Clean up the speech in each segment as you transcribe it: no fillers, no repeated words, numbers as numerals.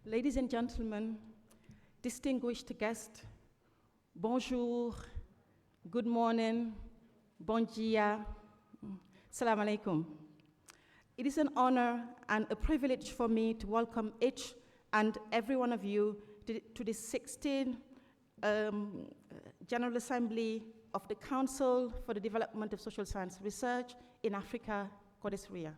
Ladies and gentlemen, distinguished guests, bonjour, good morning, bon dia, salam alaikum. It is an honor and a privilege for me to welcome each and every one of you to the 16th General Assembly of the Council for the Development of Social Science Research in Africa, CODESRIA.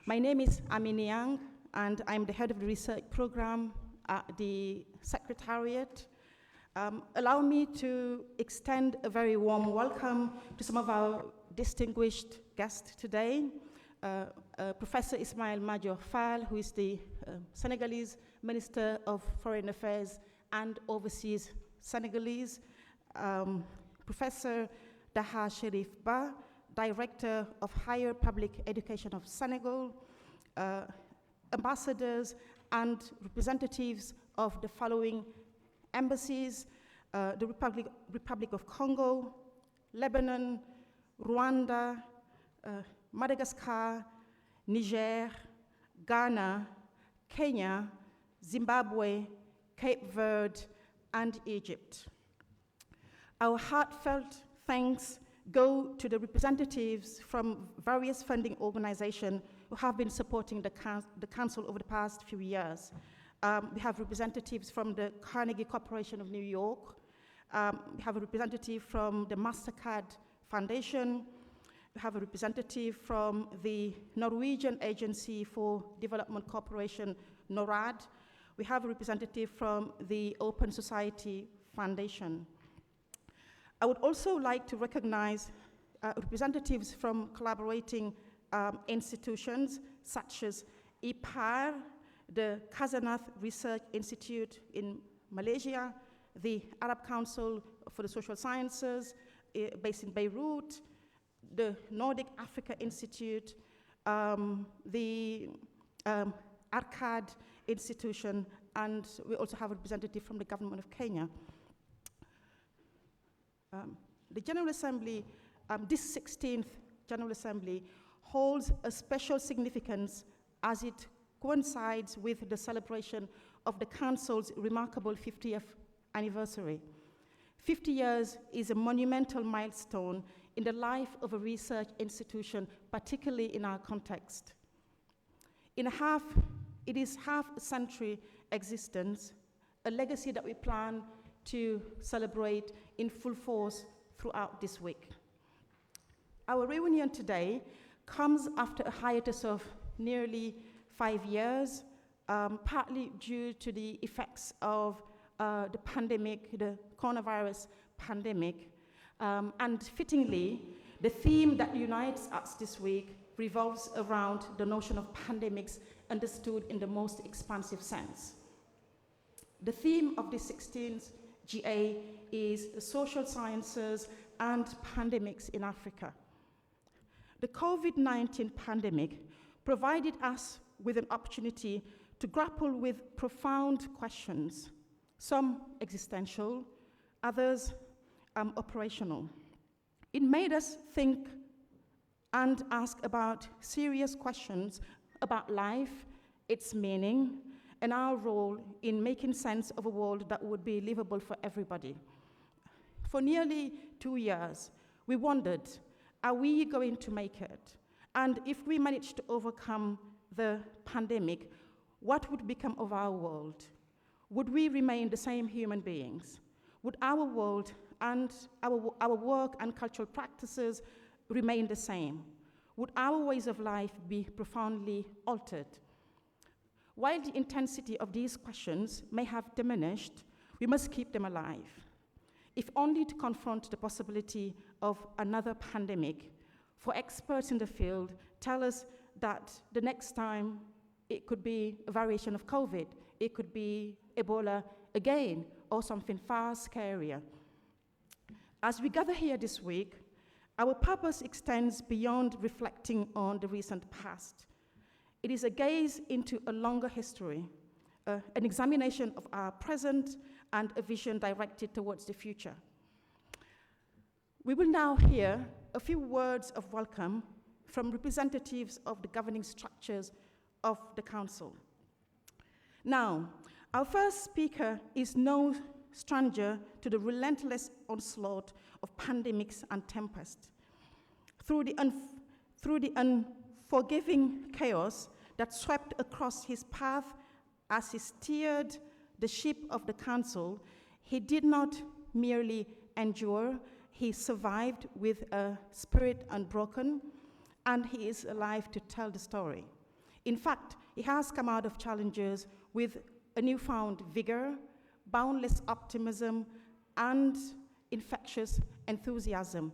My name is Amin Yang, and I'm the head of the research program at the Secretariat. Allow me to extend a very warm welcome to some of our distinguished guests today. Professor Ismail Madior Fall, who is the Senegalese Minister of Foreign Affairs and Overseas Senegalese. Professor Daha Sherif Ba, Director of Higher Public Education of Senegal. Ambassadors and representatives of the following embassies: the Republic of Congo, Lebanon, Rwanda, Madagascar, Niger, Ghana, Kenya, Zimbabwe, Cape Verde, and Egypt. Our heartfelt thanks go to the representatives from various funding organizations who have been supporting the Council over the past few years. We have representatives from the Carnegie Corporation of New York. We have a representative from the MasterCard Foundation. We have a representative from the Norwegian Agency for Development Cooperation, NORAD. We have a representative from the Open Society Foundation. I would also like to recognize representatives from collaborating institutions such as IPAR, the Kazanath Research Institute in Malaysia, the Arab Council for the Social Sciences based in Beirut, the Nordic Africa Institute, the ARCAD institution, and we also have a representative from the government of Kenya. The General Assembly, this 16th General Assembly, holds a special significance as it coincides with the celebration of the Council's remarkable 50th anniversary. 50 years is a monumental milestone in the life of a research institution, particularly in our context. It is half a century existence, a legacy that we plan to celebrate in full force throughout this week. Our reunion today comes after a hiatus of nearly 5 years, partly due to the effects of the pandemic, the coronavirus pandemic, and fittingly, the theme that unites us this week revolves around the notion of pandemics understood in the most expansive sense. The theme of the 16th GA is the social sciences and pandemics in Africa. The COVID-19 pandemic provided us with an opportunity to grapple with profound questions, some existential, others operational. It made us think and ask about serious questions about life, its meaning, and our role in making sense of a world that would be livable for everybody. For nearly 2 years, we wondered, are we going to make it? And if we managed to overcome the pandemic, what would become of our world? Would we remain the same human beings? Would our world and our work and cultural practices remain the same? Would our ways of life be profoundly altered? While the intensity of these questions may have diminished, we must keep them alive, if only to confront the possibility of another pandemic. For experts in the field tell us that the next time it could be a variation of COVID, it could be Ebola again, or something far scarier. As we gather here this week, our purpose extends beyond reflecting on the recent past. It is a gaze into a longer history, an examination of our present, and a vision directed towards the future. We will now hear a few words of welcome from representatives of the governing structures of the Council. Now, our first speaker is no stranger to the relentless onslaught of pandemics and tempests. Through the unforgiving chaos that swept across his path as he steered the ship of the council, he did not merely endure, he survived with a spirit unbroken, and he is alive to tell the story. In fact, he has come out of challenges with a newfound vigor, boundless optimism, and infectious enthusiasm.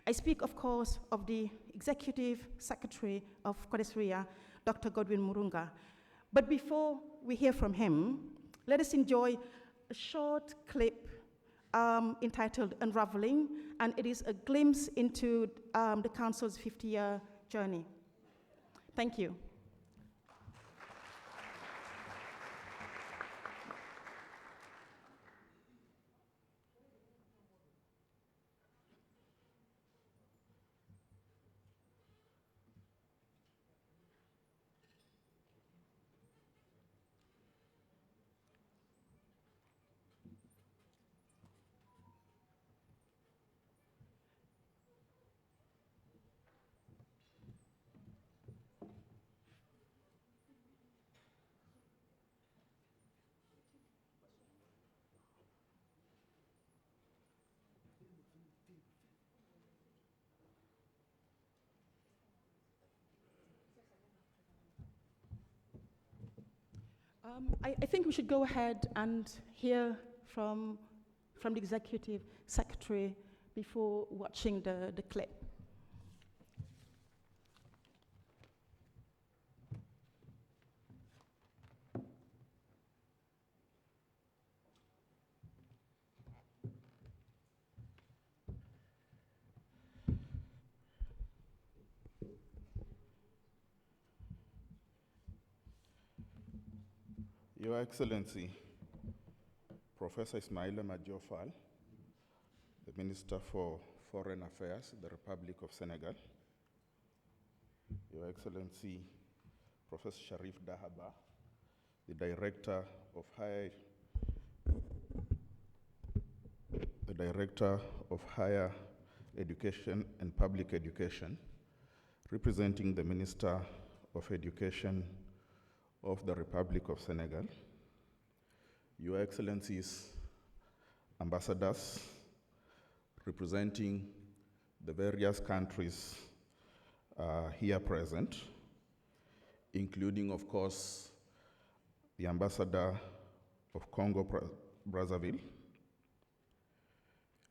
I speak, of course, of the Executive Secretary of CODESRIA, Dr. Godwin Murunga. But before we hear from him, let us enjoy a short clip entitled Unraveling, and it is a glimpse into the Council's 50-year journey. Thank you. I think we should go ahead and hear from the Executive Secretary before watching the clip. Your Excellency, Professor Ismaila Madior Fall, the Minister for Foreign Affairs, the Republic of Senegal. Your Excellency, Professor Sharif Dahaba, the Director of Higher Education and Public Education, representing the Minister of Education of the Republic of Senegal, Your Excellencies, ambassadors representing the various countries here present, including, of course, the Ambassador of Congo Brazzaville,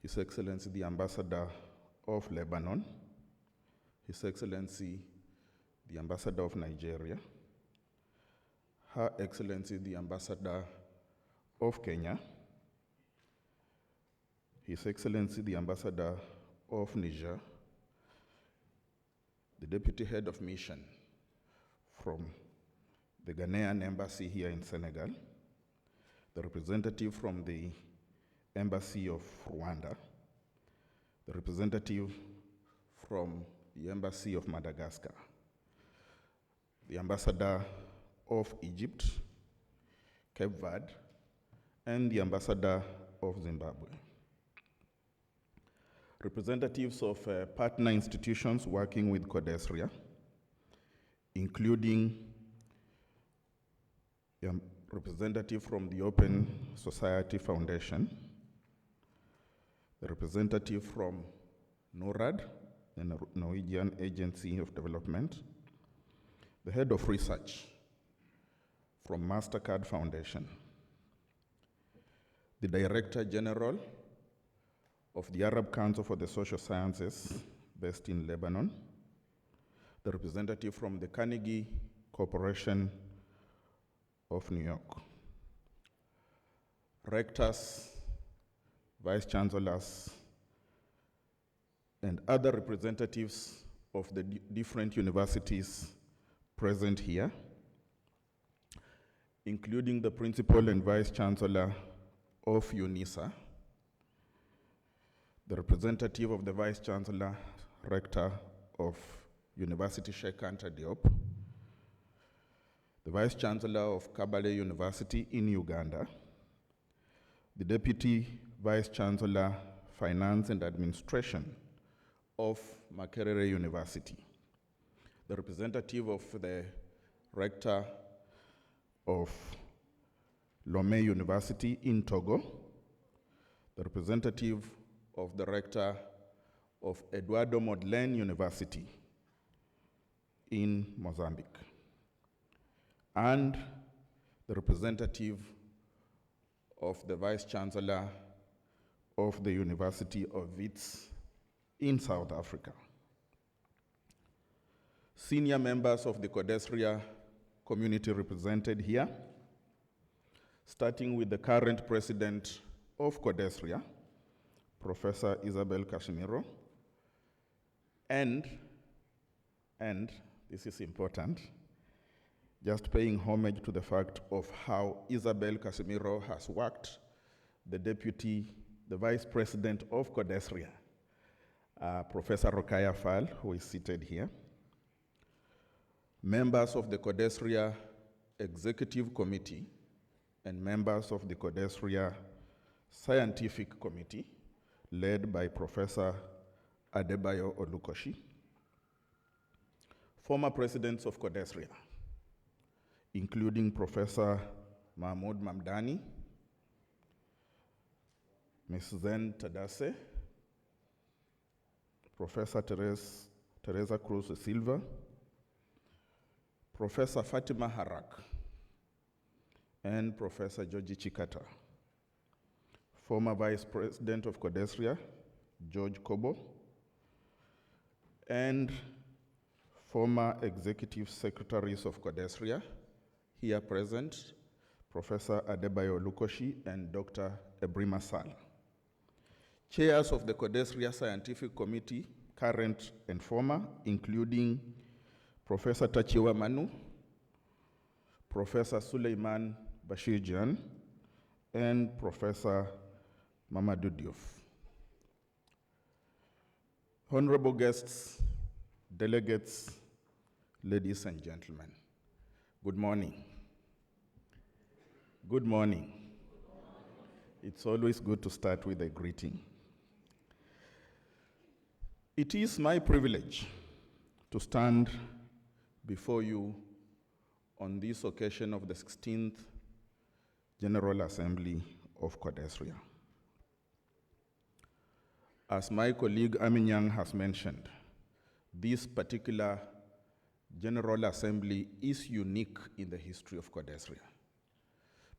His Excellency the Ambassador of Lebanon, His Excellency the Ambassador of Nigeria, Her Excellency the Ambassador of Kenya, His Excellency the Ambassador of Niger, the Deputy Head of Mission from the Ghanaian Embassy here in Senegal, the representative from the Embassy of Rwanda, the representative from the Embassy of Madagascar, the Ambassador of Egypt, Cape Verde, and the Ambassador of Zimbabwe. Representatives of partner institutions working with CODESRIA, including a representative from the Open Society Foundation, the representative from NORAD, the Norwegian Agency of Development, the head of research from MasterCard Foundation, the Director General of the Arab Council for the Social Sciences based in Lebanon, the representative from the Carnegie Corporation of New York, rectors, vice chancellors, and other representatives of the different universities present here, including the principal and vice chancellor of UNISA, the representative of the vice chancellor, rector of University Sheikh Anta Diop, the Vice Chancellor of Kabale University in Uganda, the Deputy Vice Chancellor, Finance and Administration of Makerere University, the representative of the Rector of Lomé University in Togo, the representative of the Rector of Eduardo Mondlane University in Mozambique, and the representative of the Vice Chancellor of the University of Wits in South Africa. Senior members of the Codesria community represented here, starting with the current president of Codesria, Professor Isabel Casimiro, and this is important, just paying homage to the fact of how Isabel Casimiro has worked, the vice president of Codesria, Professor Rokaya Fall, who is seated here, members of the Codesria Executive Committee, and members of the Codesria Scientific Committee, led by Professor Adebayo Olukoshi, former presidents of Codesria, including Professor Mahmoud Mamdani, Ms. Zen Tadase, Professor Teresa Cruz Silva, Professor Fatima Harak, and Professor Georgie Chikata, former Vice President of Codesria, George Kobo, and former Executive Secretaries of Codesria, here present, Professor Adebayo Olukoshi and Dr. Ebrima Sal. Chairs of the Codesria Scientific Committee, current and former, including Professor Tachiwa Manu, Professor Suleiman Bashirjan, and Professor Mamadou Diouf. Honorable guests, delegates, ladies and gentlemen, good morning. Good morning. It's always good to start with a greeting. It is my privilege to stand before you on this occasion of the 16th General Assembly of Codesria. As my colleague Aminyang has mentioned, this particular General Assembly is unique in the history of Codesria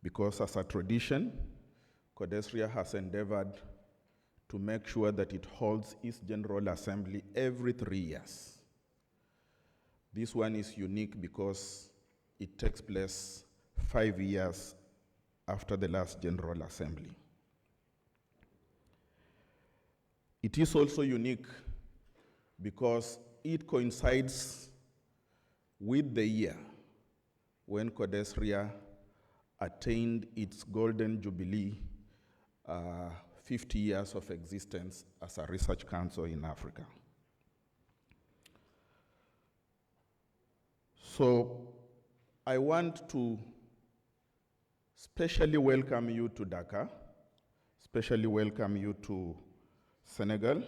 because as a tradition, Codesria has endeavored to make sure that it holds its General Assembly every 3 years. This one is unique because it takes place 5 years after the last General Assembly. It is also unique because it coincides with the year when Codesria attained its golden jubilee, 50 years of existence as a research council in Africa. So I want to specially welcome you to Dakar, specially welcome you to Senegal,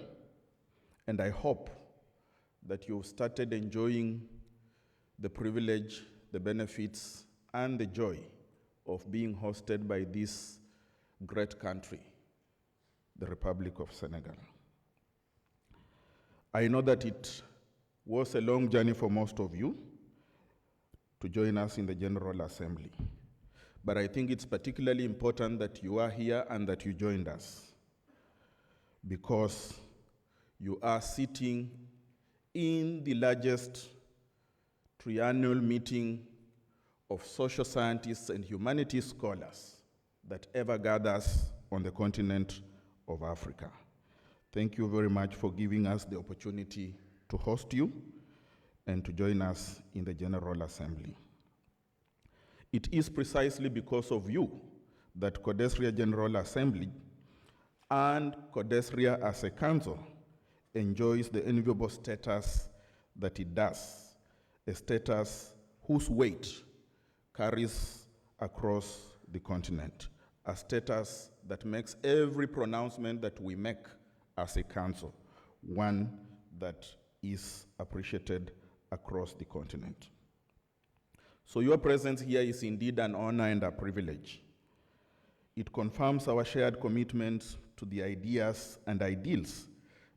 and I hope that you've started enjoying the privilege, the benefits, and the joy of being hosted by this great country, the Republic of Senegal. I know that it was a long journey for most of you to join us in the General Assembly, but I think it's particularly important that you are here and that you joined us because you are sitting in the largest triennial meeting of social scientists and humanities scholars that ever gathers on the continent of Africa. Thank you very much for giving us the opportunity to host you and to join us in the General Assembly. It is precisely because of you that Codesria General Assembly and Codesria as a council enjoys the enviable status that it does, a status whose weight carries across the continent a status that makes every pronouncement that we make as a council one that is appreciated across the continent. So your presence here is indeed an honor and a privilege. It confirms our shared commitment to the ideas and ideals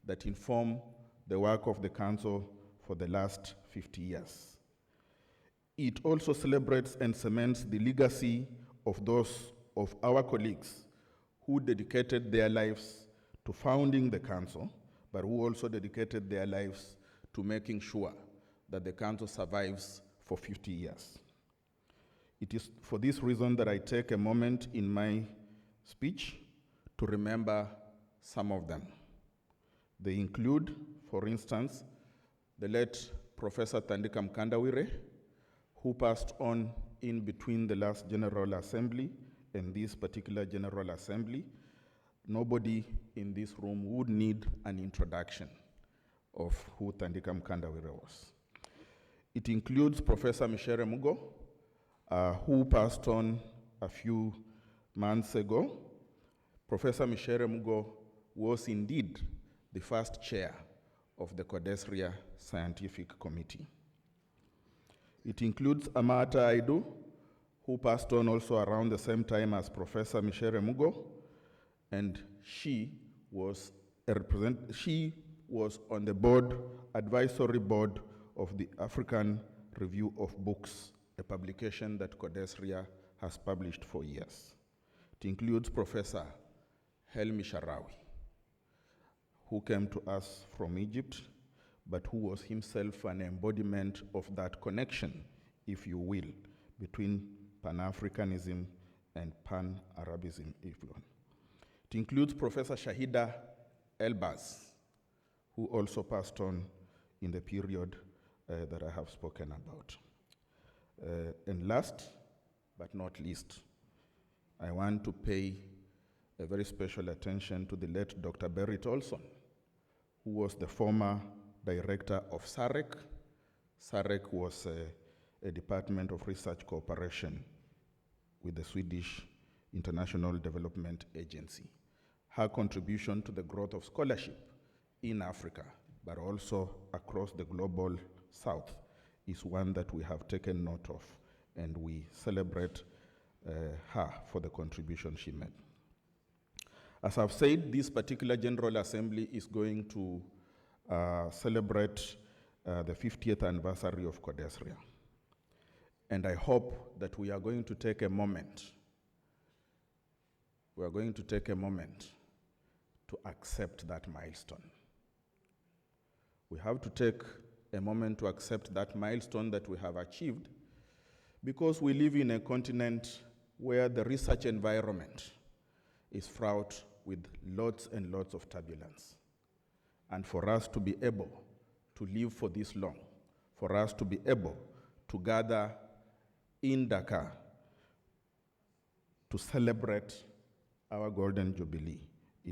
that inform the work of the Council for the last 50 years. It also celebrates and cements the legacy of those of our colleagues who dedicated their lives to founding the Council, but who also dedicated their lives to making sure that the Council survives for 50 years. It is for this reason that I take a moment in my speech to remember some of them. They include, for instance, the late Professor Thandika Mkandawire, who passed on in between the last General Assembly and this particular General Assembly. Nobody in this room would need an introduction of who Thandika Mkandawire was. It includes Professor Michere Mugo, who passed on a few months ago. Professor Michere Mugo was indeed the first chair of the CODESRIA Scientific Committee. It includes Amata Aidu, who passed on also around the same time as Professor Michere Mugo, and she was on the board, advisory board of the African Review of Books, a publication that CODESRIA has published for years. It includes Professor Helmi Sharawi, who came to us from Egypt, but who was himself an embodiment of that connection, if you will, between Pan-Africanism and Pan-Arabism, if you want. It includes Professor Shahida Elbaz, who also passed on in the period that I have spoken about. And last but not least, I want to pay a very special attention to the late Dr. Berit Olson, who was the former director of SAREC. SAREC was a Department of Research Cooperation with the Swedish International Development Agency. Her contribution to the growth of scholarship in Africa, but also across the global South, is one that we have taken note of, and we celebrate her for the contribution she made. As I've said, this particular General Assembly is going to celebrate the 50th anniversary of CODESRIA. And I hope that we are going to take a moment, to accept that milestone. We have to take a moment to accept that milestone that we have achieved, because we live in a continent where the research environment is fraught with lots and lots of turbulence. And for us to be able to live for this long, for us to be able to gather in Dakar to celebrate our Golden Jubilee,